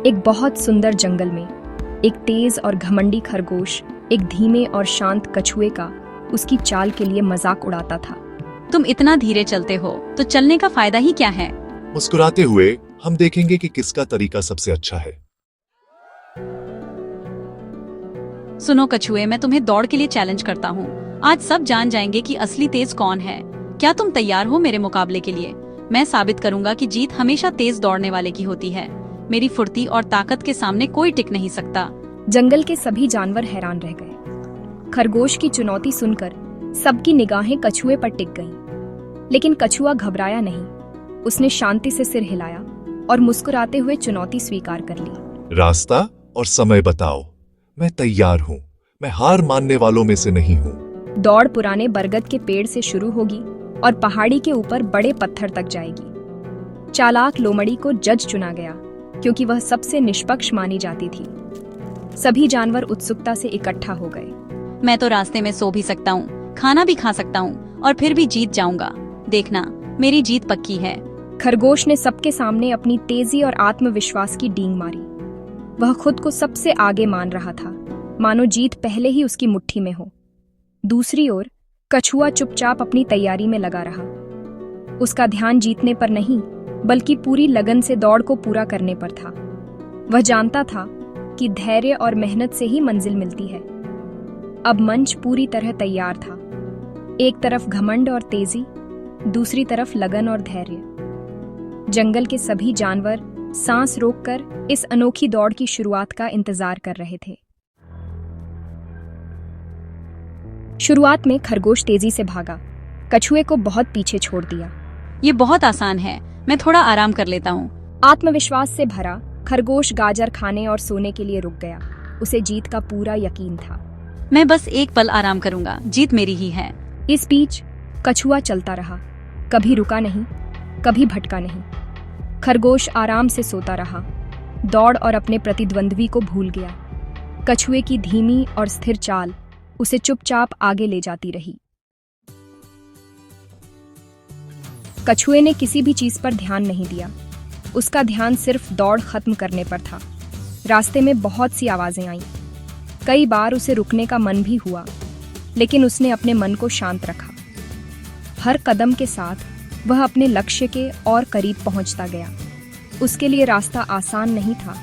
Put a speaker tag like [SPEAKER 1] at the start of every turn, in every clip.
[SPEAKER 1] एक बहुत सुंदर जंगल में एक तेज और घमंडी खरगोश एक धीमे और शांत कछुए का उसकी चाल के लिए मजाक उड़ाता था।
[SPEAKER 2] तुम इतना धीरे चलते हो तो चलने का फायदा ही क्या है?
[SPEAKER 3] मुस्कुराते हुए हम देखेंगे कि किसका तरीका सबसे अच्छा है।
[SPEAKER 2] सुनो कछुए, मैं तुम्हें दौड़ के लिए चैलेंज करता हूँ। आज सब जान जाएंगे कि असली तेज कौन है। क्या तुम तैयार हो मेरे मुकाबले के लिए? मैं साबित करूंगा कि जीत हमेशा तेज दौड़ने वाले की होती है। मेरी फुर्ती और ताकत के सामने कोई टिक नहीं सकता।
[SPEAKER 1] जंगल के सभी जानवर हैरान रह गए। खरगोश की चुनौती सुनकर सबकी निगाहें कछुए पर टिक गईं। लेकिन कछुआ घबराया नहीं। उसने शांति से सिर हिलाया और मुस्कुराते हुए चुनौती स्वीकार कर ली।
[SPEAKER 3] रास्ता और समय बताओ। मैं तैयार हूँ। मैं हार मानने वालों में से नहीं हूँ।
[SPEAKER 1] दौड़ पुराने बरगद के पेड़ से शुरू होगी और पहाड़ी के ऊपर बड़े पत्थर तक जाएगी। चालाक लोमड़ी को जज चुना गया क्योंकि वह सबसे निष्पक्ष मानी जाती थी। सभी जानवर उत्सुकता से इकट्ठा हो गए।
[SPEAKER 2] मैं तो रास्ते में सो भी सकता हूँ, खाना भी खा सकता हूँ और फिर भी जीत जाऊंगा। देखना, मेरी जीत पक्की है।
[SPEAKER 1] खरगोश ने सबके सामने अपनी तेजी और आत्मविश्वास की डींग मारी। वह खुद को सबसे आगे मान रहा था, मानो जीत पहले ही उसकी मुट्ठी में हो। दूसरी ओर कछुआ चुपचाप अपनी तैयारी में लगा रहा। उसका ध्यान जीतने पर नहीं, बल्कि पूरी लगन से दौड़ को पूरा करने पर था। वह जानता था कि धैर्य और मेहनत से ही मंजिल मिलती है। अब मंच पूरी तरह तैयार था। एक तरफ घमंड और तेजी, दूसरी तरफ लगन और धैर्य। जंगल के सभी जानवर सांस रोककर इस अनोखी दौड़ की शुरुआत का इंतजार कर रहे थे। शुरुआत में खरगोश तेजी से भागा, कछुए को बहुत पीछे छोड़ दिया।
[SPEAKER 2] ये बहुत आसान है, मैं थोड़ा आराम कर लेता हूँ।
[SPEAKER 1] आत्मविश्वास से भरा खरगोश गाजर खाने और सोने के लिए रुक गया। उसे जीत का पूरा यकीन था।
[SPEAKER 2] मैं बस एक पल आराम करूंगा, जीत मेरी ही है।
[SPEAKER 1] इस बीच कछुआ चलता रहा, कभी रुका नहीं, कभी भटका नहीं। खरगोश आराम से सोता रहा, दौड़ और अपने प्रतिद्वंद्वी को भूल गया। कछुए की धीमी और स्थिर चाल उसे चुपचाप आगे ले जाती रही। कछुए ने किसी भी चीज पर ध्यान नहीं दिया। उसका ध्यान सिर्फ दौड़ खत्म करने पर था। रास्ते में बहुत सी आवाजें आईं। कई बार उसे रुकने का मन भी हुआ, लेकिन उसने अपने मन को शांत रखा। हर कदम के साथ वह अपने लक्ष्य के और करीब पहुंचता गया। उसके लिए रास्ता आसान नहीं था,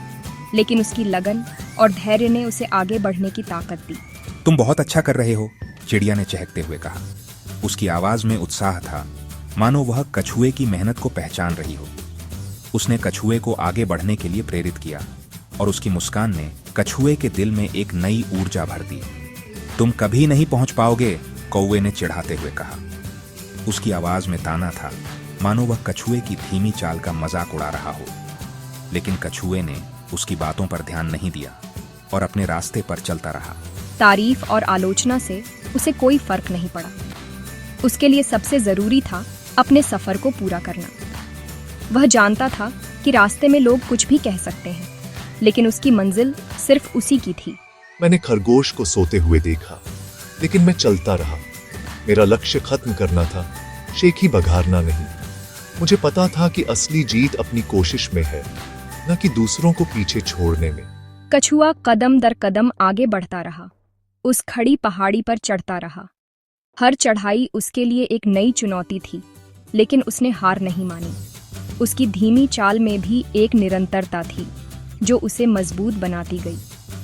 [SPEAKER 1] लेकिन उसकी लगन और धैर्य ने उसे आगे बढ़ने की ताकत दी।
[SPEAKER 4] तुम बहुत अच्छा कर रहे हो, चिड़िया ने चहकते हुए कहा। उसकी आवाज में उत्साह था, मानो वह कछुए की मेहनत को पहचान रही हो। उसने कछुए को आगे बढ़ने के लिए प्रेरित किया और उसकी मुस्कान ने कछुए के दिल में एक नई ऊर्जा भर दी। तुम कभी नहीं पहुंच पाओगे, कौवे ने चिढ़ाते हुए कहा। उसकी आवाज में ताना था, मानो वह कछुए की धीमी चाल का मजाक उड़ा रहा हो। लेकिन कछुए ने उसकी बातों पर ध्यान नहीं दिया और अपने रास्ते पर चलता रहा।
[SPEAKER 1] तारीफ और आलोचना से उसे कोई फर्क नहीं पड़ा। उसके लिए सबसे जरूरी था अपने सफर को पूरा करना। वह जानता था कि रास्ते में लोग कुछ भी कह सकते हैं, लेकिन उसकी मंजिल सिर्फ उसी की थी।
[SPEAKER 3] मैंने खरगोश को सोते हुए देखा, लेकिन मैं चलता रहा। मेरा लक्ष्य खत्म करना था, शेखी बघारना नहीं। मुझे पता था कि असली जीत अपनी कोशिश में है, न कि दूसरों को पीछे छोड़ने में।
[SPEAKER 1] कछुआ कदम दर कदम आगे बढ़ता रहा। उस खड़ी पहाड़ी पर चढ़ता रहा। हर चढ़ाई उसके लिए एक नई चुनौती थी, लेकिन उसने हार नहीं मानी। उसकी धीमी चाल में भी एक निरंतरता थी जो उसे मजबूत बनाती गई।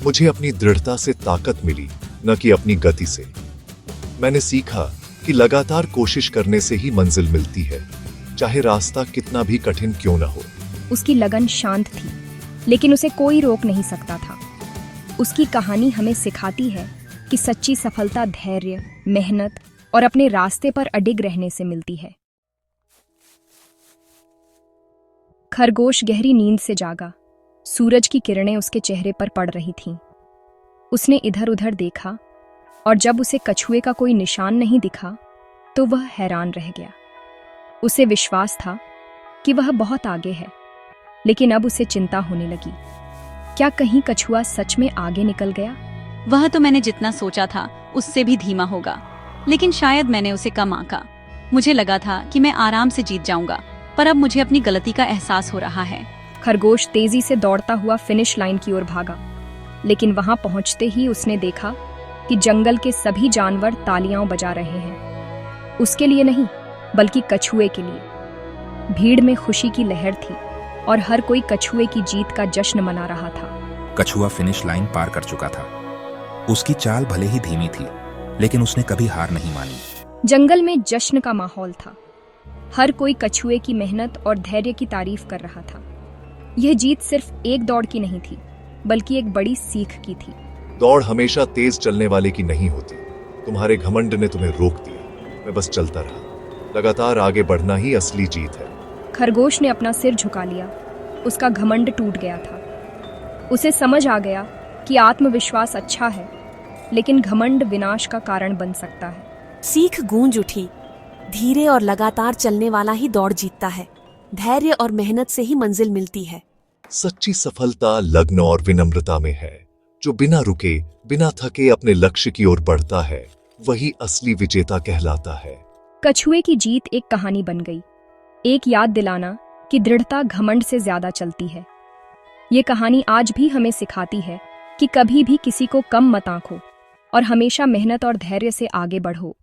[SPEAKER 3] मुझे अपनी दृढ़ता से ताकत मिली, न कि अपनी गति से। मैंने सीखा कि लगातार कोशिश करने से ही मंजिल मिलती है, चाहे रास्ता कितना भी कठिन क्यों न हो।
[SPEAKER 1] उसकी लगन शांत थी, लेकिन उसे कोई रोक नहीं सकता था। उसकी कहानी हमें सिखाती है कि सच्ची सफलता धैर्य, मेहनत और अपने रास्ते पर अडिग रहने से मिलती है। खरगोश गहरी नींद से जागा। सूरज की किरणें उसके चेहरे पर पड़ रही थीं। उसने इधर उधर देखा और जब उसे कछुए का कोई निशान नहीं दिखा तो वह हैरान रह गया। उसे विश्वास था कि वह बहुत आगे है, लेकिन अब उसे चिंता होने लगी। क्या कहीं कछुआ सच में आगे निकल गया?
[SPEAKER 2] वह तो मैंने जितना सोचा था उससे भी धीमा होगा, लेकिन शायद मैंने उसे कम आंका। मुझे लगा था कि मैं आराम से जीत जाऊंगा, पर अब मुझे अपनी गलती का एहसास हो रहा है।
[SPEAKER 1] खरगोश तेजी से दौड़ता हुआ फिनिश लाइन की ओर भागा, लेकिन वहां पहुंचते ही उसने देखा कि जंगल के सभी जानवर तालियां बजा रहे हैं। उसके लिए नहीं, बल्कि कछुए के लिए। भीड़ में खुशी की लहर थी और हर कोई कछुए की जीत का जश्न मना रहा था।
[SPEAKER 4] कछुआ फिनिश लाइन पार कर चुका था। उसकी चाल भले ही धीमी थी, लेकिन उसने कभी हार नहीं मानी।
[SPEAKER 1] जंगल में जश्न का माहौल था। हर कोई कछुए की मेहनत और धैर्य की तारीफ कर रहा था। यह जीत सिर्फ एक दौड़ की नहीं थी, बल्कि एक बड़ी सीख की थी।
[SPEAKER 3] दौड़ हमेशा तेज चलने वाले की नहीं होती। तुम्हारे घमंड ने तुम्हें रोक दिया। मैं बस चलता रहा। लगातार आगे बढ़ना ही असली जीत है।
[SPEAKER 1] खरगोश ने अपना सिर झुका लिया। उसका घमंड टूट गया था। उसे समझ आ गया कि आत्मविश्वास अच्छा है, लेकिन घमंड विनाश का कारण बन सकता है।
[SPEAKER 5] सीख गूंज उठी। धीरे और लगातार चलने वाला ही दौड़ जीतता है। धैर्य और मेहनत से ही मंजिल मिलती है।
[SPEAKER 3] सच्ची सफलता लग्न और विनम्रता में है। जो बिना रुके, बिना थके अपने लक्ष्य की ओर बढ़ता है, वही असली विजेता कहलाता है।
[SPEAKER 1] कछुए की जीत एक कहानी बन गई, एक याद दिलाना कि दृढ़ता घमंड से ज्यादा चलती है। ये कहानी आज भी हमें सिखाती है कि कभी भी किसी को कम मत आंको और हमेशा मेहनत और धैर्य से आगे बढ़ो।